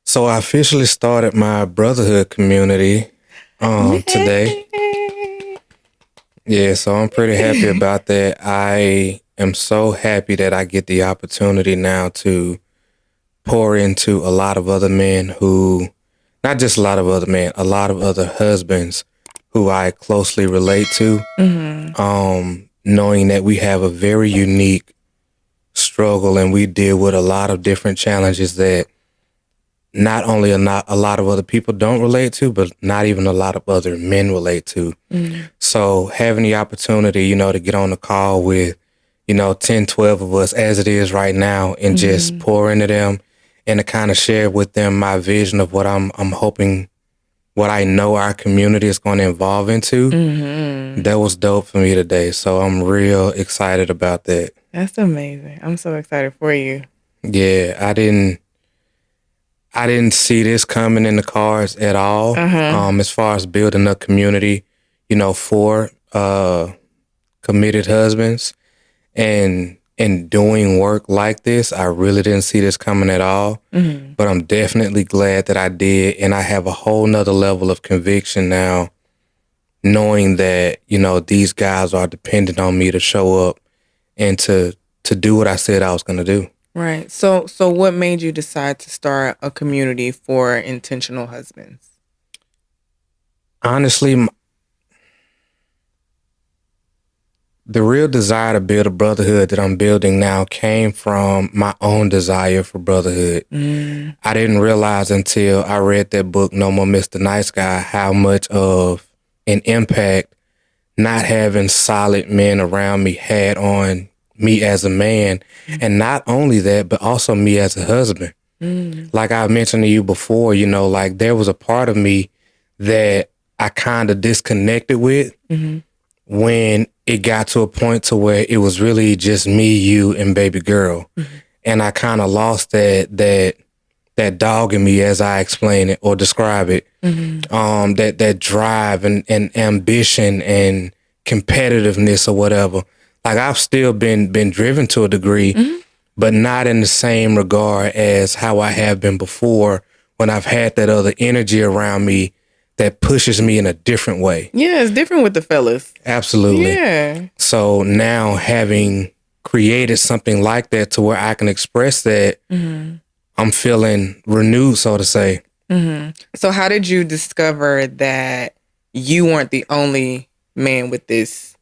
So I officially started my Brotherhood community today. Yay! Yeah, so I'm pretty happy about that. I am so happy that I get the opportunity now to pour into a lot of other men who, not just a lot of other men, a lot of other husbands who I closely relate to, knowing that we have a very unique struggle and we deal with a lot of different challenges that not only not a lot of other people don't relate to, but not even a lot of other men relate to. So having the opportunity, to get on the call with, 10, 12 of us as it is right now and just pour into them and to kind of share with them my vision of what I'm hoping, what I know our community is going to evolve into. That was dope for me today. So I'm real excited about that. That's amazing. I'm so excited for you. Yeah, I didn't see this coming in the cards at all. As far as building a community, for committed husbands and doing work like this, I really didn't see this coming at all. But I'm definitely glad that I did, and I have a whole nother level of conviction now, knowing that these guys are dependent on me to show up and to do what I said I was going to do. Right. So what made you decide to start a community for intentional husbands? Honestly, the real desire to build a brotherhood that I'm building now came from my own desire for brotherhood. I didn't realize until I read that book, No More Mr. Nice Guy, how much of an impact not having solid men around me had on me as a man. And not only that, but also me as a husband. Like I mentioned to you before, like there was a part of me that I kind of disconnected with when it got to a point to where it was really just me, you, and baby girl. And I kind of lost that dog in me, as I explain it or describe it. That drive and ambition and competitiveness or whatever. Like I've still been driven to a degree, but not in the same regard as how I have been before when I've had that other energy around me that pushes me in a different way. Yeah, it's different with the fellas. Absolutely. Yeah. So now having created something like that to where I can express that, I'm feeling renewed, so to say. So how did you discover that you weren't the only man with this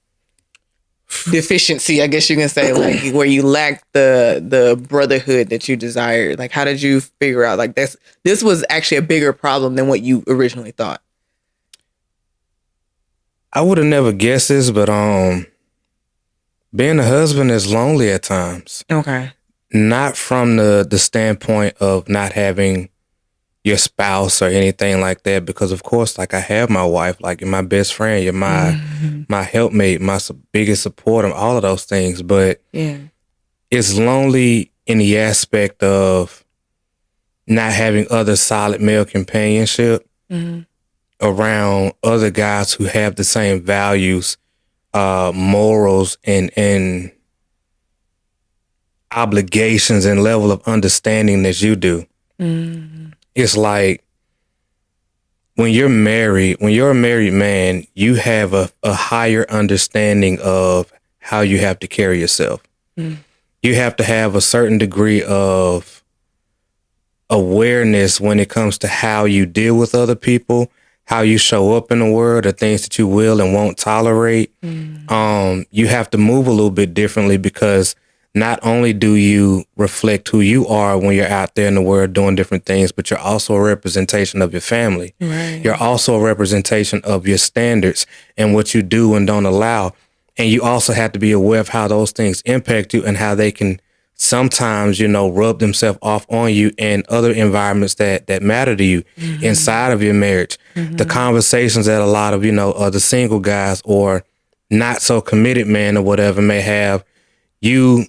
deficiency, I guess you can say, like where you lacked the brotherhood that you desired? Like how did you figure out like this was actually a bigger problem than what you originally thought? I would have never guessed this, but being a husband is lonely at times. Okay. Not from the standpoint of not having your spouse or anything like that, because of course, like I have my wife, like you're my best friend, you're my helpmate, my biggest supporter, all of those things. But it's lonely in the aspect of not having other solid male companionship around other guys who have the same values, morals, and obligations and level of understanding as you do. It's like when you're a married man, you have a higher understanding of how you have to carry yourself. You have to have a certain degree of awareness when it comes to how you deal with other people, how you show up in the world, the things that you will and won't tolerate. You have to move a little bit differently because not only do you reflect who you are when you're out there in the world doing different things, but you're also a representation of your family. Right. You're also a representation of your standards and what you do and don't allow. And you also have to be aware of how those things impact you and how they can sometimes, rub themselves off on you in other environments that matter to you inside of your marriage. The conversations that a lot of, the single guys or not so committed men or whatever may have, you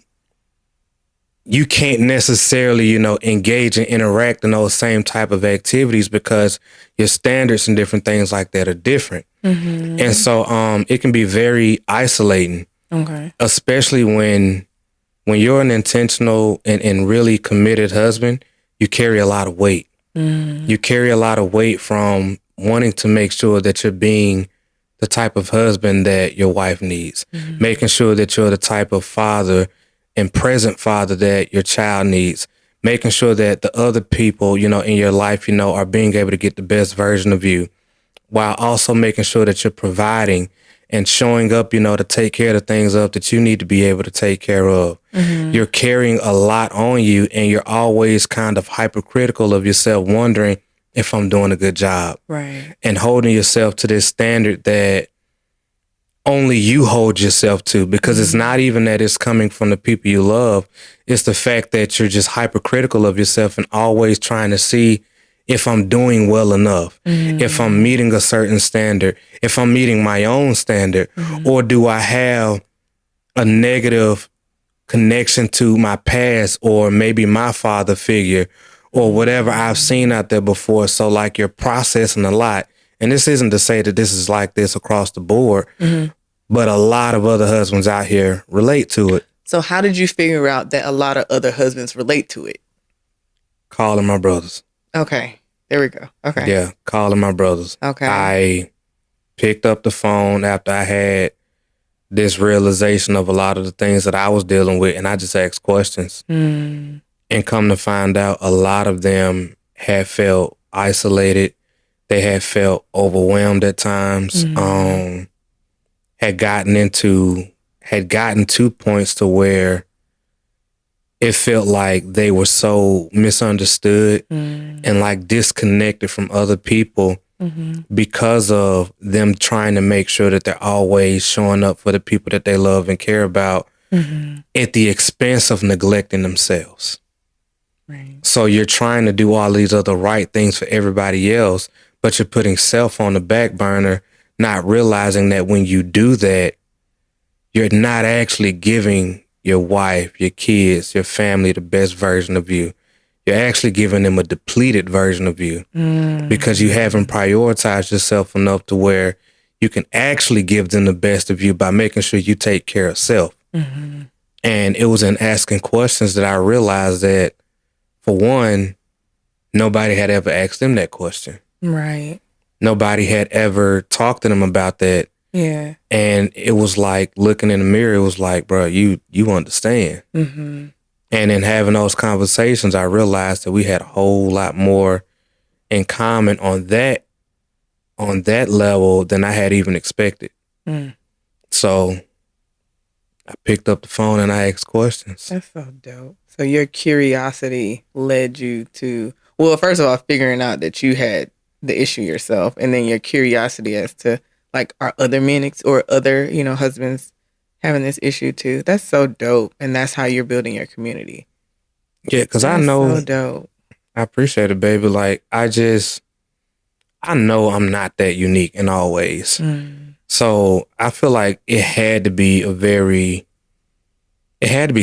can't necessarily, engage and interact in those same type of activities because your standards and different things like that are different. And so it can be very isolating, especially when you're an intentional and really committed husband, you carry a lot of weight. You carry a lot of weight from wanting to make sure that you're being the type of husband that your wife needs, making sure that you're the type of father and present father that your child needs, making sure that the other people, in your life, are being able to get the best version of you, while also making sure that you're providing and showing up, to take care of the things up that you need to be able to take care of. You're carrying a lot on you, and you're always kind of hypercritical of yourself, wondering if I'm doing a good job. Right. And holding yourself to this standard that only you hold yourself to, because it's not even that it's coming from the people you love. It's the fact that you're just hypercritical of yourself and always trying to see if I'm doing well enough, if I'm meeting a certain standard, if I'm meeting my own standard, or do I have a negative connection to my past, or maybe my father figure, or whatever I've seen out there before. So like you're processing a lot. And this isn't to say that this is like this across the board, but a lot of other husbands out here relate to it. So how did you figure out that a lot of other husbands relate to it? Calling my brothers. Okay. There we go. Okay. Yeah, calling my brothers. Okay. I picked up the phone after I had this realization of a lot of the things that I was dealing with, and I just asked questions. And come to find out, a lot of them had felt isolated. They had felt overwhelmed at times. Had gotten to points to where it felt like they were so misunderstood and like disconnected from other people because of them trying to make sure that they're always showing up for the people that they love and care about at the expense of neglecting themselves. Right. So you're trying to do all these other right things for everybody else, but you're putting self on the back burner, not realizing that when you do that, you're not actually giving your wife, your kids, your family the best version of you. You're actually giving them a depleted version of you because you haven't prioritized yourself enough to where you can actually give them the best of you by making sure you take care of self. And it was in asking questions that I realized that, for one, nobody had ever asked them that question. Right. Nobody had ever talked to them about that. Yeah. And it was like looking in the mirror, it was like, bro, you understand. And in having those conversations, I realized that we had a whole lot more in common on that level than I had even expected. So I picked up the phone and I asked questions. That's so dope. So your curiosity led you to, well, first of all, figuring out that you had the issue yourself, and then your curiosity as to, like, are other men or other, husbands having this issue too. That's so dope. And that's how you're building your community. Yeah, because I know. So dope. I appreciate it, baby. Like, I know I'm not that unique in all ways. So I feel like it had to be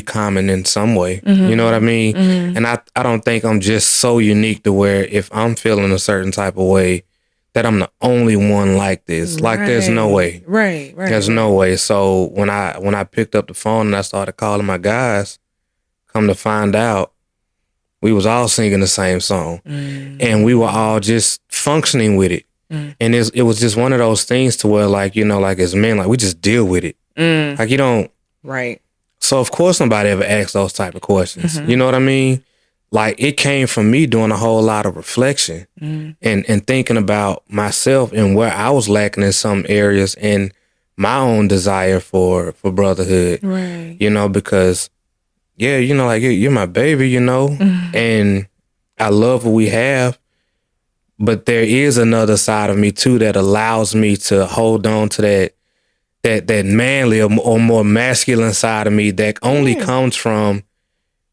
common in some way. You know what I mean? And I don't think I'm just so unique to where if I'm feeling a certain type of way that I'm the only one like this. Like, there's no way. Right. There's no way. So when I picked up the phone and I started calling my guys, come to find out, we was all singing the same song, and we were all just functioning with it. And it was just one of those things to where, like, like as men, like, we just deal with it. Like, you don't. Right. So of course nobody ever asks those type of questions. You know what I mean? Like, it came from me doing a whole lot of reflection and thinking about myself and where I was lacking in some areas and my own desire for brotherhood. Right. Because like, you're my baby, and I love what we have, but there is another side of me too that allows me to hold on to that manly or more masculine side of me that only comes from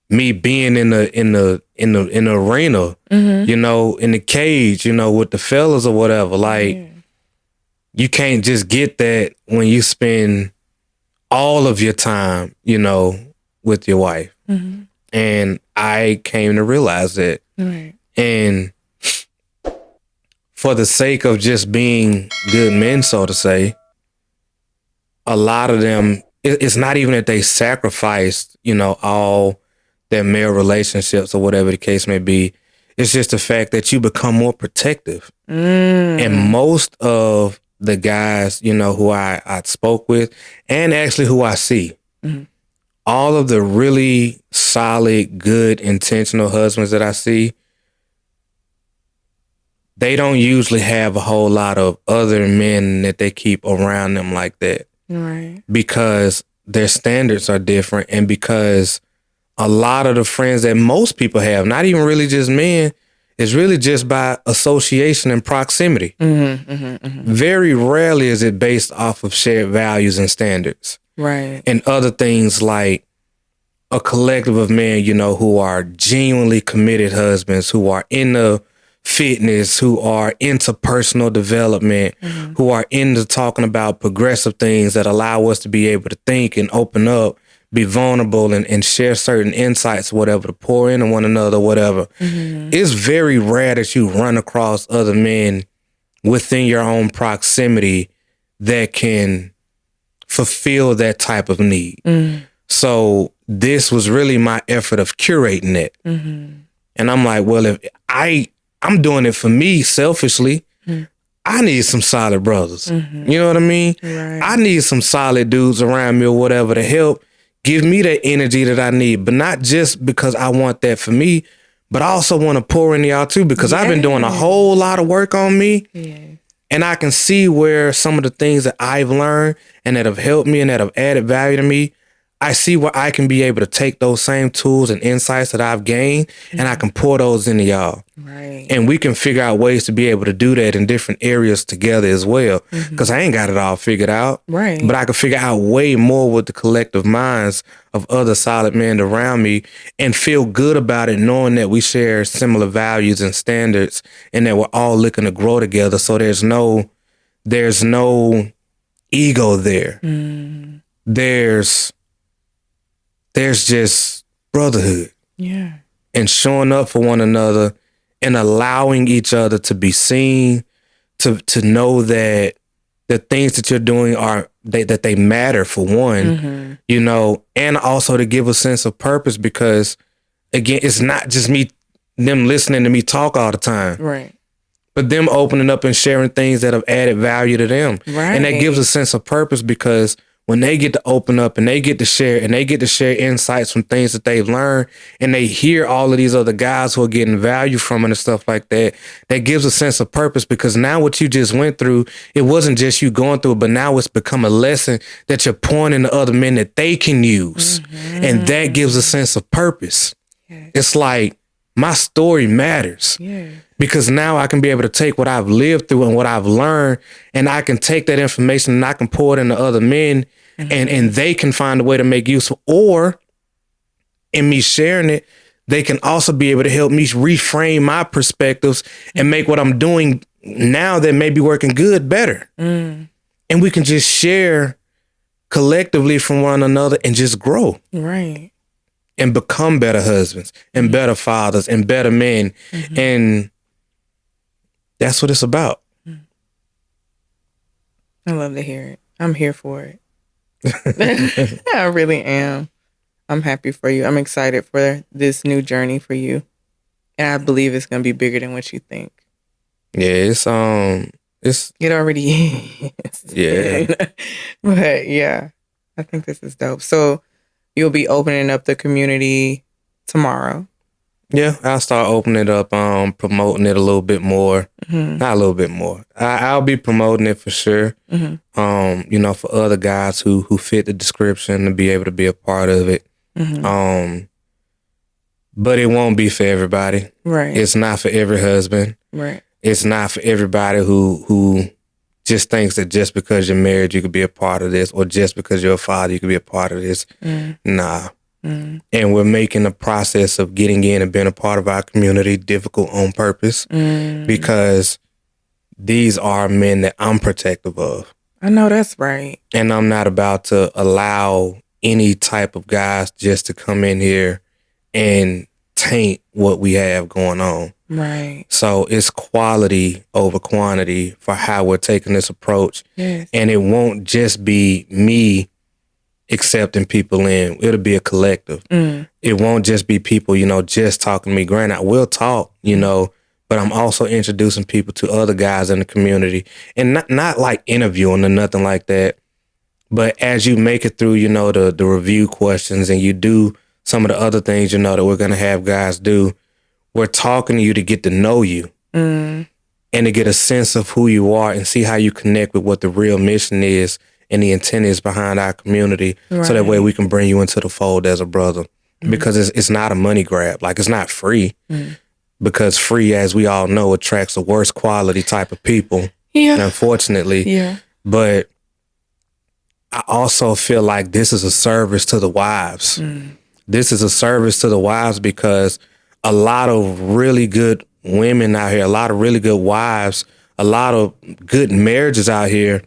me being in the arena, in the cage, with the fellas or whatever. Like, you can't just get that when you spend all of your time, with your wife. And I came to realize that. And for the sake of just being good men, so to say, a lot of them, it's not even that they sacrificed, all their male relationships or whatever the case may be. It's just the fact that you become more protective. And most of the guys, who I spoke with, and actually who I see, all of the really solid, good, intentional husbands that I see, they don't usually have a whole lot of other men that they keep around them like that. Right. Because their standards are different, and because a lot of the friends that most people have, not even really just men, is really just by association and proximity. Very rarely is it based off of shared values and standards. Right. And other things like a collective of men, who are genuinely committed husbands, who are into fitness, who are into personal development, who are into talking about progressive things that allow us to be able to think and open up, be vulnerable, and share certain insights, whatever, to pour into one another, whatever. It's very rare that you run across other men within your own proximity that can fulfill that type of need. So this was really my effort of curating it. And I'm like, well, if I'm doing it for me selfishly, I need some solid brothers. You know what I mean? Right. I need some solid dudes around me or whatever to help give me that energy that I need, but not just because I want that for me, but I also want to pour into y'all too, because I've been doing a whole lot of work on me. And I can see where some of the things that I've learned and that have helped me and that have added value to me, I see where I can be able to take those same tools and insights that I've gained and I can pour those into y'all. Right. And we can figure out ways to be able to do that in different areas together as well. Because I ain't got it all figured out. Right. But I can figure out way more with the collective minds of other solid men around me and feel good about it, knowing that we share similar values and standards and that we're all looking to grow together. So there's no ego there. There's just brotherhood. Yeah. And showing up for one another and allowing each other to be seen, to know that the things that you're doing that they matter, for one, and also to give a sense of purpose, because again, it's not just them listening to me talk all the time. Right. But them opening up and sharing things that have added value to them. Right. And that gives a sense of purpose, because when they get to open up and they get to share insights from things that they've learned, and they hear all of these other guys who are getting value from it and stuff like that, that gives a sense of purpose, because now what you just went through, it wasn't just you going through it, but now it's become a lesson that you're pointing to other men that they can use. And that gives a sense of purpose. It's like, my story matters. Because now I can be able to take what I've lived through and what I've learned, and I can take that information and I can pour it into other men, and they can find a way to make use of, or in me sharing it, they can also be able to help me reframe my perspectives and make what I'm doing now that may be working good better. And we can just share collectively from one another and just grow. Right. And become better husbands and better fathers and better men. And that's what it's about. I love to hear it. I'm here for it. I really am. I'm happy for you. I'm excited for this new journey for you. And I believe it's going to be bigger than what you think. Yeah, it's It already is. Yeah. But yeah, I think this is dope. So you'll be opening up the community tomorrow. Yeah, I'll start opening it up, promoting it a little bit more. Not a little bit more. I'll be promoting it for sure. For other guys who fit the description to be able to be a part of it. But it won't be for everybody. Right. It's not for every husband. Right. It's not for everybody who just thinks that just because you're married, you could be a part of this, or just because you're a father, you could be a part of this. Nah. And we're making the process of getting in and being a part of our community difficult on purpose, because these are men that I'm protective of. I know that's right. And I'm not about to allow any type of guys just to come in here and taint what we have going on. Right. So it's quality over quantity for how we're taking this approach. Yes. And it won't just be me accepting people in. It'll be a collective. It won't just be people, just talking to me. Granted, I will talk, but I'm also introducing people to other guys in the community, and not like interviewing or nothing like that. But as you make it through, the review questions, and you do some of the other things, that we're going to have guys do, we're talking to you to get to know you and to get a sense of who you are and see how you connect with what the real mission is and the intent is behind our community. Right. So that way we can bring you into the fold as a brother, because it's not a money grab. Like, it's not free, because free, as we all know, attracts the worst quality type of people. Yeah. Unfortunately. Yeah. But I also feel like this is a service to the wives. This is a service to the wives, because a lot of really good women out here, a lot of really good wives, a lot of good marriages out here,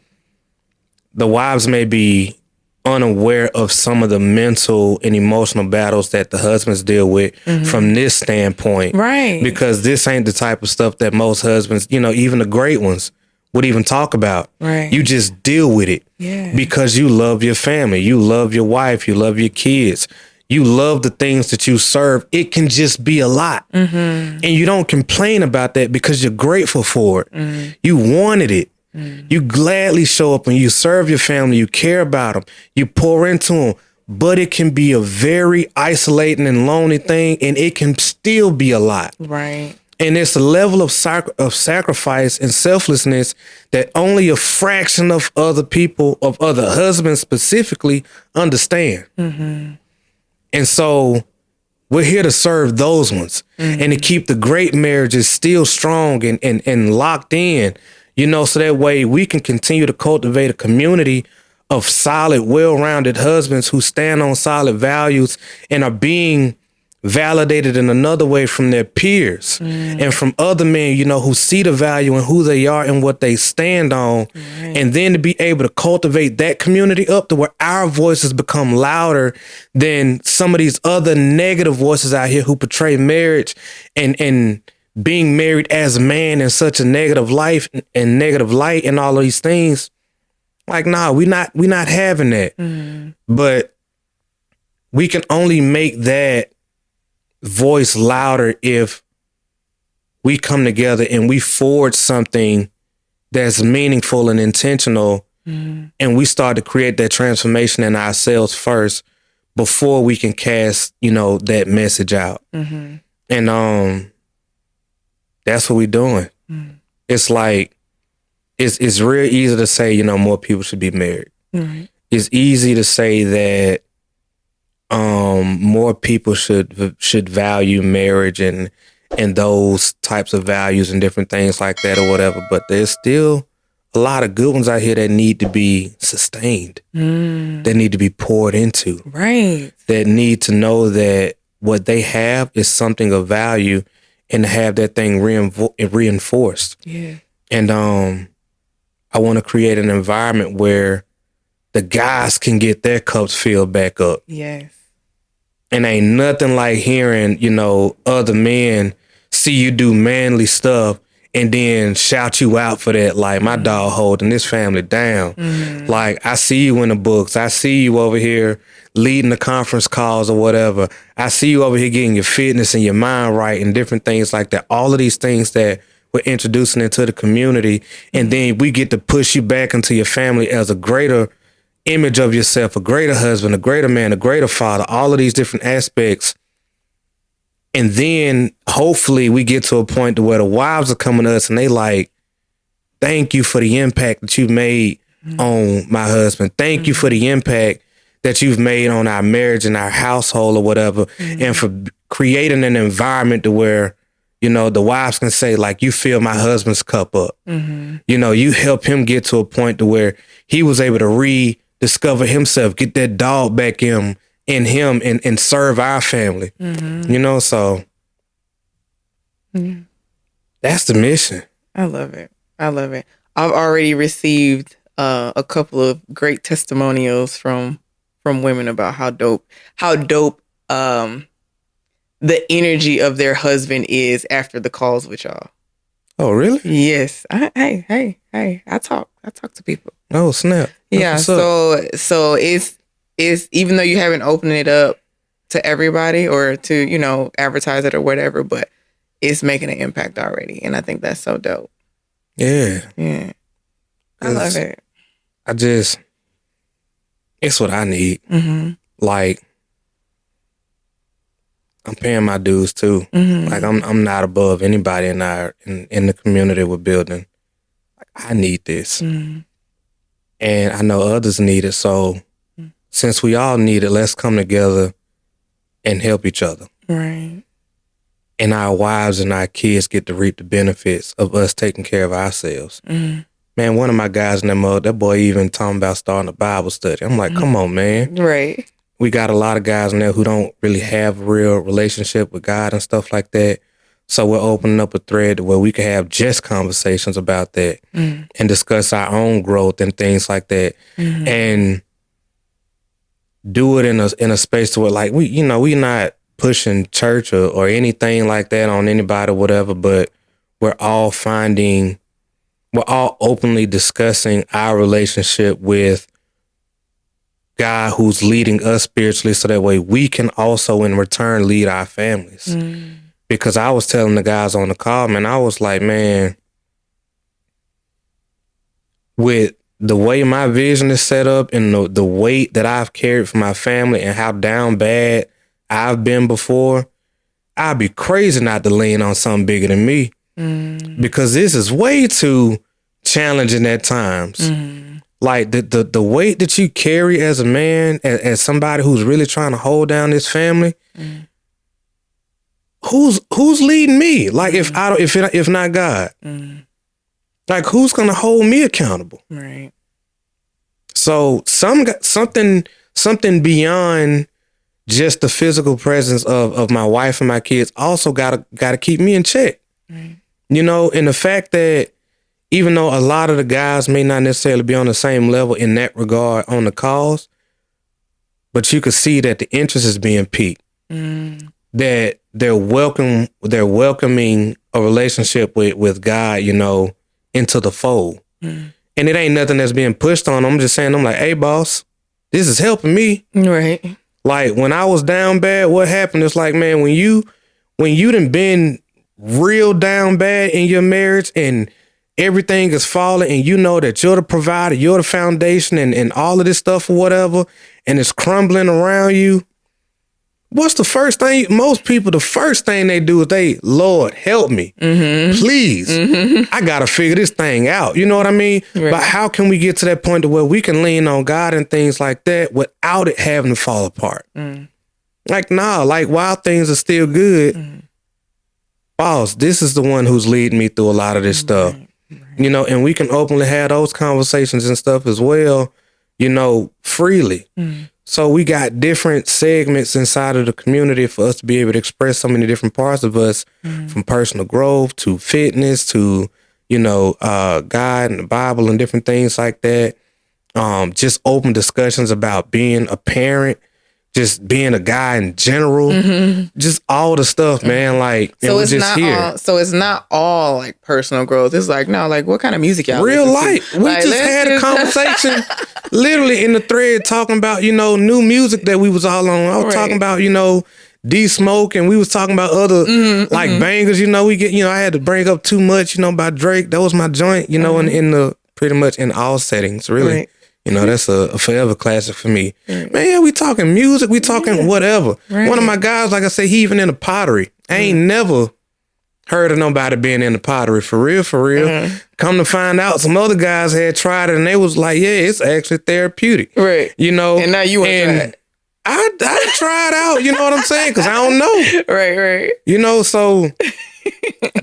the wives may be unaware of some of the mental and emotional battles that the husbands deal with from this standpoint. Right. Because this ain't the type of stuff that most husbands, even the great ones, would even talk about. Right. You just deal with it. Yeah. Because you love your family. You love your wife. You love your kids. You love the things that you serve. It can just be a lot. And you don't complain about that because you're grateful for it. You wanted it. You gladly show up and you serve your family. You care about them. You pour into them. But it can be a very isolating and lonely thing, and it can still be a lot. Right. And it's a level of sacrifice and selflessness that only a fraction of other people, of other husbands specifically, understand. And so we're here to serve those ones and to keep the great marriages still strong and locked in, so that way we can continue to cultivate a community of solid, well-rounded husbands who stand on solid values and are being validated in another way from their peers and from other men, who see the value in who they are and what they stand on. And then to be able to cultivate that community up to where our voices become louder than some of these other negative voices out here who portray marriage and being married as a man in such a negative life and negative light and all of these things. Like, nah, we're not having that. But we can only make that voice louder if we come together and we forge something that's meaningful and intentional, and we start to create that transformation in ourselves first before we can cast, that message out. And that's what we're doing. It's like it's real easy to say, more people should be married. It's easy to say that more people should value marriage and those types of values and different things like that or whatever. But there's still a lot of good ones out here that need to be sustained, that need to be poured into, right? That need to know that what they have is something of value, and to have that thing reinforced. Yeah. And I want to create an environment where the guys can get their cups filled back up. Yes. And ain't nothing like hearing, other men see you do manly stuff and then shout you out for that. Like, my dog holding this family down. Like, I see you in the books. I see you over here leading the conference calls or whatever. I see you over here getting your fitness and your mind right and different things like that. All of these things that we're introducing into the community. And then we get to push you back into your family as a greater image of yourself, a greater husband, a greater man, a greater father, all of these different aspects. And then hopefully we get to a point to where the wives are coming to us and they like, thank you for the impact that you made on my husband. Thank you for the impact that you've made on our marriage and our household or whatever. And for creating an environment to where, the wives can say, like, you fill my husband's cup up. You help him get to a point to where he was able to rediscover himself, get that dog back in him and serve our family. So that's the mission. I love it. I've already received a couple of great testimonials from women about how dope the energy of their husband is after the calls with y'all. Oh, really? Yes. Hey. I talk to people. Oh, snap. Yeah. So is, even though you haven't opened it up to everybody or to, you know, advertise it or whatever, but it's making an impact already. And I think that's so dope. Yeah. Yeah. I love it. It's what I need. Mm-hmm. Like, I'm paying my dues too. Mm-hmm. Like, I'm not above anybody in the community we're building. Like, I need this. Mm-hmm. And I know others need it. So since we all need it, let's come together and help each other. Right. And our wives and our kids get to reap the benefits of us taking care of ourselves. Mm-hmm. Man, one of my guys in that boy even talking about starting a Bible study. I'm like, come on, man. Right. We got a lot of guys in there who don't really have a real relationship with God and stuff like that. So we're opening up a thread where we can have just conversations about that and discuss our own growth and things like that. Mm-hmm. And do it in a space to where, like, we're not pushing church or anything like that on anybody or whatever, but we're all openly discussing our relationship with God who's leading us spiritually, so that way we can also in return lead our families. Because I was telling the guys on the call, man, I was like, man, with the way my vision is set up and the weight that I've carried for my family and how down bad I've been before, I'd be crazy not to lean on something bigger than me. Because this is way too challenging at times. Like the weight that you carry as a man, as somebody who's really trying to hold down this family, who's leading me? Like, if not God, like, who's gonna hold me accountable? Right. So something beyond just the physical presence of my wife and my kids also gotta keep me in check. Right. You know, and the fact that even though a lot of the guys may not necessarily be on the same level in that regard on the cause, but you could see that the interest is being piqued. That they're welcoming a relationship with God, you know, into the fold. And it ain't nothing that's being pushed on them. I'm just saying, I'm like, hey, boss, this is helping me. Right. Like, when I was down bad, what happened? It's like, man, when you done been real down bad in your marriage and everything is falling and you know that you're the provider, you're the foundation and all of this stuff or whatever, and it's crumbling around you, what's the first thing? Most people, the first thing they do is Lord, help me. Please. I got to figure this thing out. You know what I mean? Right. But how can we get to that point to where we can lean on God and things like that without it having to fall apart? Like, nah, like, while things are still good, boss, this is the one who's leading me through a lot of this stuff. You know, and we can openly have those conversations and stuff as well, you know, freely. So we got different segments inside of the community for us to be able to express so many different parts of us, from personal growth to fitness to, you know, God and the Bible and different things like that. Just open discussions about being a parent, just being a guy in general, just all the stuff, man. Like, so it's just not here. all. So it's not all like personal growth. It's like, no, like, what kind of music y'all real listen life. to? We Like, just had a conversation, literally in the thread, talking about, you know, new music that we was all on. I was talking about, you know, D Smoke, and we was talking about other like bangers. You know, I had to bring up Too Much, you know, by Drake. That was my joint, you know, in the pretty much in all settings, really. Right. You know, that's a forever classic for me. Man, yeah, we talking music, we talking whatever. One of my guys, like I said, he even in the pottery. I ain't never heard of nobody being in the pottery, for real. Come to find out, some other guys had tried it and they was like, yeah, it's actually therapeutic. Right. You know? And now you want to try it. I tried out, you know what I'm saying? Because I don't know. Right. You know, so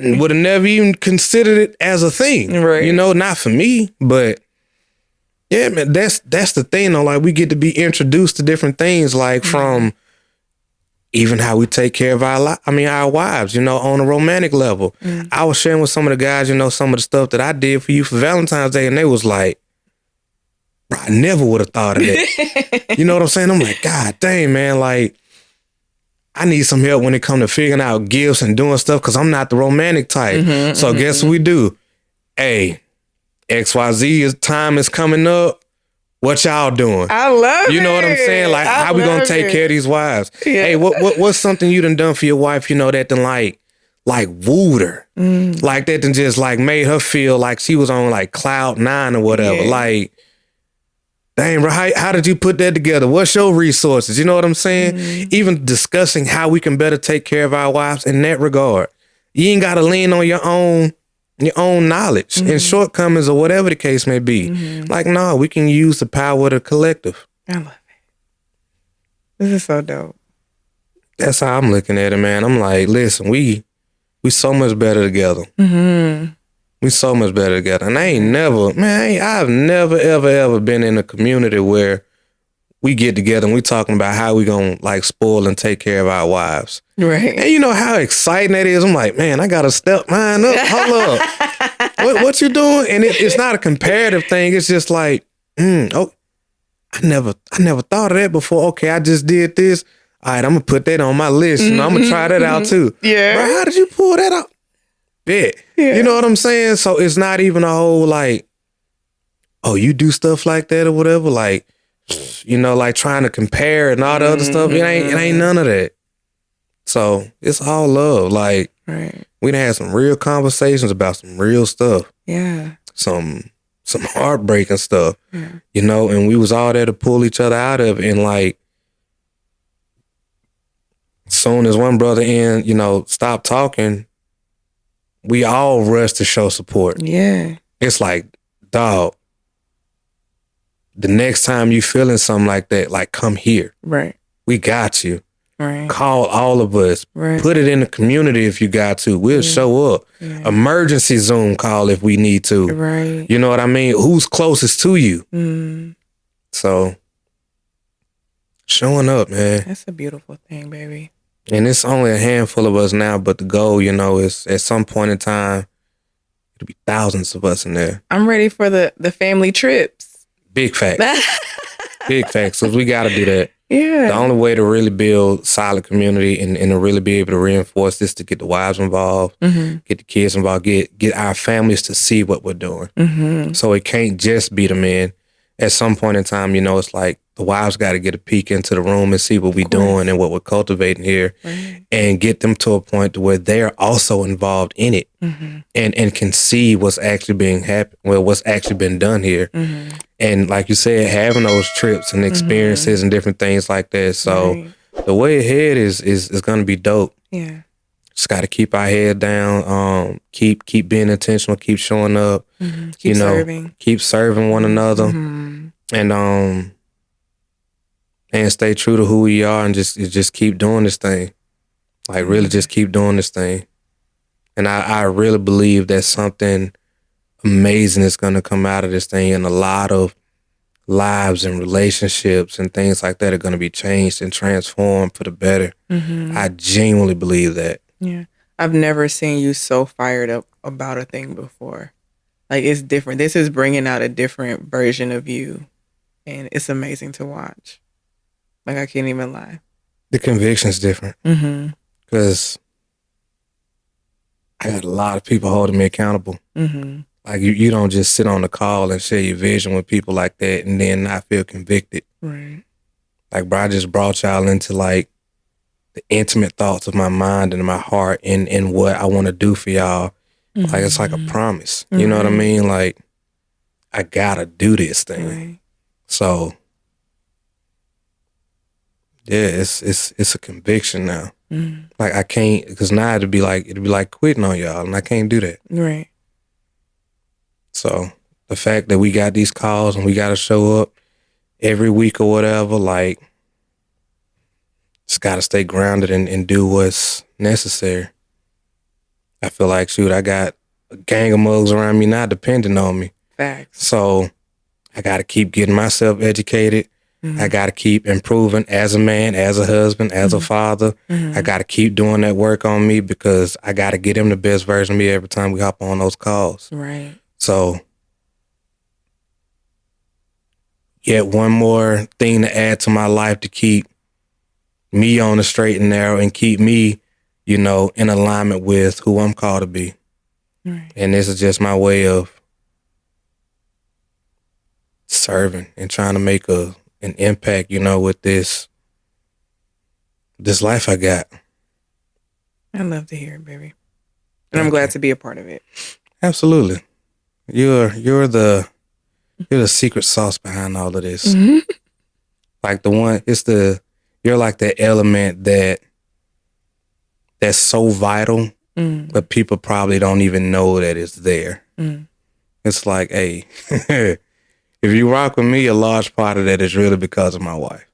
would have never even considered it as a thing. Right. You know, not for me, but yeah, man, that's the thing though. Like, we get to be introduced to different things, like from even how we take care of our wives, you know, on a romantic level. I was sharing with some of the guys, you know, some of the stuff that I did for you for Valentine's Day, and they was like, bro, I never would have thought of that. You know what I'm saying? I'm like, God dang, man, like, I need some help when it comes to figuring out gifts and doing stuff, because I'm not the romantic type. So guess what we do? Hey, XYZ time is coming up. What y'all doing? I love it. You know what I'm saying? Like, how we gonna take care of these wives? Yeah. Hey, what's something you done for your wife, that done like wooed her? Like that done just like made her feel like she was on like cloud 9 or whatever. Yeah. Like, dang, bro, how did you put that together? What's your resources? You know what I'm saying? Even discussing how we can better take care of our wives in that regard. You ain't gotta lean on your own knowledge and shortcomings or whatever the case may be. Like, no, we can use the power of the collective. I love it. This is so dope. That's how I'm looking at it, man. I'm like, listen, we so much better together. We so much better together. And I've never, ever been in a community where we get together and we talking about how we gonna like spoil and take care of our wives. Right. And you know how exciting that is? I'm like, man, I gotta step mine up. Hold up. What you doing? And it's not a comparative thing. It's just like, I never thought of that before. Okay, I just did this. All right, I'm gonna put that on my list. I'm gonna try that out too. Yeah. Bro, how did you pull that out? Bet. Yeah. You know what I'm saying? So it's not even a whole like, oh, you do stuff like that or whatever. Like, like trying to compare and all the other stuff. It ain't none of that. So it's all love. Like, we done had some real conversations about some real stuff. Yeah. Some heartbreaking stuff. Yeah. And we was all there to pull each other out of it. And like, soon as one brother stopped talking, we all rushed to show support. Yeah. It's like, dog, the next time you feeling something like that, like, come here. Right. We got you. Right. Call all of us. Right. Put it in the community if you got to. We'll show up. Yeah. Emergency Zoom call if we need to. Right. You know what I mean? Who's closest to you? So, showing up, man. That's a beautiful thing, baby. And it's only a handful of us now, but the goal, is at some point in time, it'll be thousands of us in there. I'm ready for the family trips. Big facts. Big facts. So we got to do that. Yeah. The only way to really build solid community and to really be able to reinforce this, to get the wives involved, get the kids involved, get our families to see what we're doing. So it can't just be the men. At some point in time, it's like the wives got to get a peek into the room and see what we're doing and what we're cultivating here, and get them to a point to where they're also involved in it, and can see what's actually what's actually been done here. And like you said, having those trips and experiences and different things like that. So the way ahead is going to be dope. Yeah. Just got to keep our head down, keep being intentional, keep showing up, keep serving one another, and stay true to who we are, and just keep doing this thing. Like, really just keep doing this thing. And I really believe that something amazing is going to come out of this thing, and a lot of lives and relationships and things like that are going to be changed and transformed for the better. I genuinely believe that. Yeah. I've never seen you so fired up about a thing before. Like, it's different. This is bringing out a different version of you, and it's amazing to watch. Like, I can't even lie. The conviction's different. Because I got a lot of people holding me accountable. Like, you don't just sit on the call and share your vision with people like that and then not feel convicted. Right. Like, bro, I just brought y'all into, like, the intimate thoughts of my mind and my heart and what I want to do for y'all. Like, it's like a promise. You know what I mean? Like, I gotta do this thing. So, yeah, it's a conviction now. Like, I can't, because now it'd be like quitting on y'all, and I can't do that. Right. So the fact that we got these calls and we got to show up every week or whatever, like, just got to stay grounded and do what's necessary. I feel like, shoot, I got a gang of mugs around me now depending on me. Facts. So I got to keep getting myself educated. I got to keep improving as a man, as a husband, as a father. I got to keep doing that work on me, because I got to get him the best version of me every time we hop on those calls. Right. So, yet one more thing to add to my life to keep me on the straight and narrow and keep me, in alignment with who I'm called to be. Right. And this is just my way of serving and trying to make an impact, with this life I got. I love to hear it, baby. And I'm glad to be a part of it. Absolutely. You're the secret sauce behind all of this. Like you're like the element that's so vital, but people probably don't even know that it's there. It's like, hey, if you rock with me, a large part of that is really because of my wife.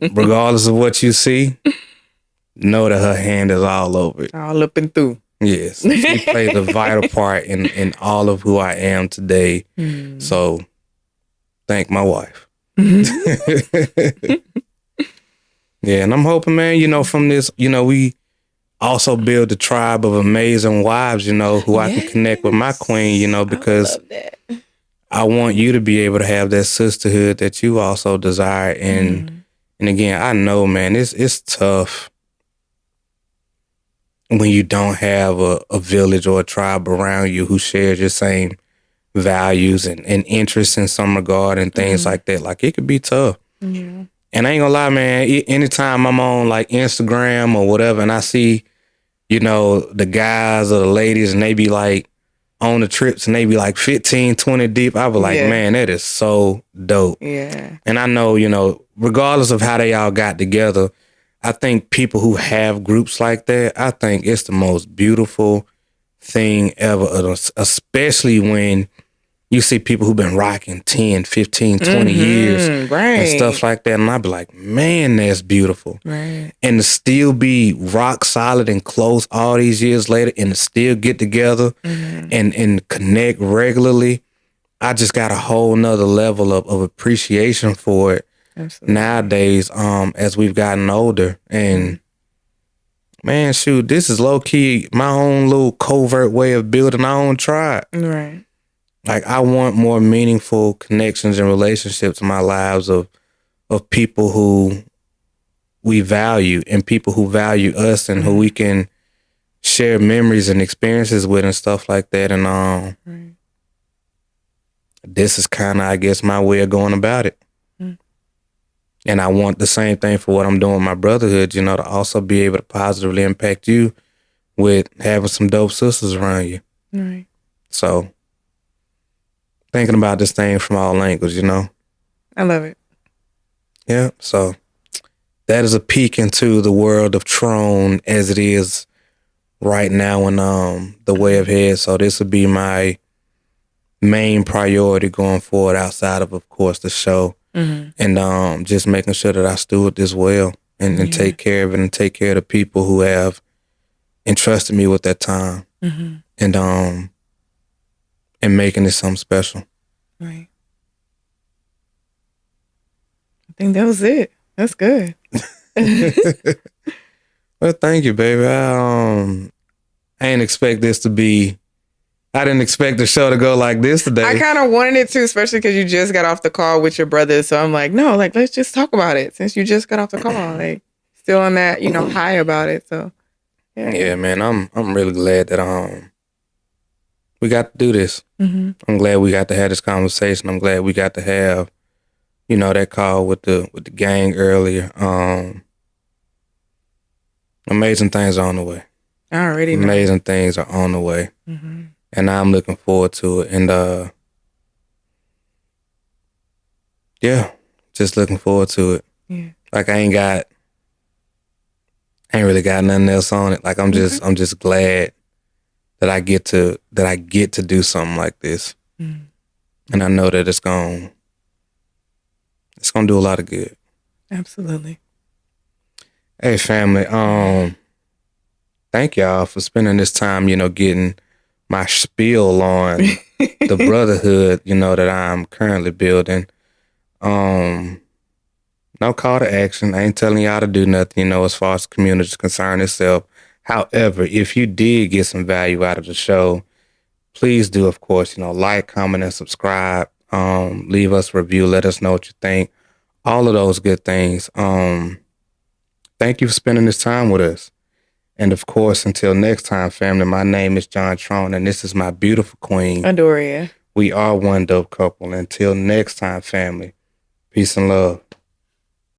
Regardless of what you see, know that her hand is all over it. All up and through. Yes. She played a vital part in all of who I am today. So thank my wife. Yeah, and I'm hoping, man, from this, we also build a tribe of amazing wives, who I can connect with my queen, because I want you to be able to have that sisterhood that you also desire. And again, I know, man, it's tough when you don't have a village or a tribe around you who shares your same values and interests in some regard and things like that. Like, it could be tough. Yeah. And I ain't gonna lie, man, anytime I'm on like Instagram or whatever and I see, the guys or the ladies and they be like on the trips and they be like 15, 20 deep, I be like, man, that is so dope. Yeah. And I know, regardless of how they all got together, I think people who have groups like that, I think it's the most beautiful thing ever, especially when you see people who've been rocking 10, 15, 20 years and stuff like that. And I be like, man, that's beautiful. Right. And to still be rock solid and close all these years later and to still get together and connect regularly, I just got a whole nother level of appreciation for it. Absolutely. Nowadays, as we've gotten older. And man, shoot, this is low key my own little covert way of building our own tribe. Right. Like, I want more meaningful connections and relationships in my lives of people who we value and people who value us and who we can share memories and experiences with and stuff like that. And this is kind of, I guess, my way of going about it. And I want the same thing for what I'm doing with my brotherhood, to also be able to positively impact you with having some dope sisters around you. Right. So, thinking about this thing from all angles, I love it. Yeah, so that is a peek into the world of Trone as it is right now in the way ahead. So this would be my main priority going forward outside of course, the show. And just making sure that I steward this well and take care of it and take care of the people who have entrusted me with their time and making it something special. Right. I think that was it. That's good. Well, thank you, baby. I didn't expect this to be. I didn't expect the show to go like this today. I kind of wanted it to, especially because you just got off the call with your brother. So I'm like, no, like, let's just talk about it since you just got off the call. Like, still on that, high about it. So, yeah, man, I'm really glad that we got to do this. I'm glad we got to have this conversation. I'm glad we got to have, that call with the gang earlier. Amazing things are on the way. I already know. Amazing things are on the way. And I'm looking forward to it. And yeah, just looking forward to it. Yeah. Like, I ain't really got nothing else on it. Like, I'm just glad that I get to do something like this. And I know that it's gonna do a lot of good. Absolutely. Hey, family, thank y'all for spending this time, getting my spiel on the brotherhood, that I'm currently building. No call to action. I ain't telling y'all to do nothing, as far as the community is concerned itself. However, if you did get some value out of the show, please do, of course, like, comment, and subscribe. Leave us a review. Let us know what you think. All of those good things. Thank you for spending this time with us. And of course, until next time, family, my name is John Trone, and this is my beautiful queen, Adoria. We are one dope couple. Until next time, family. Peace and love.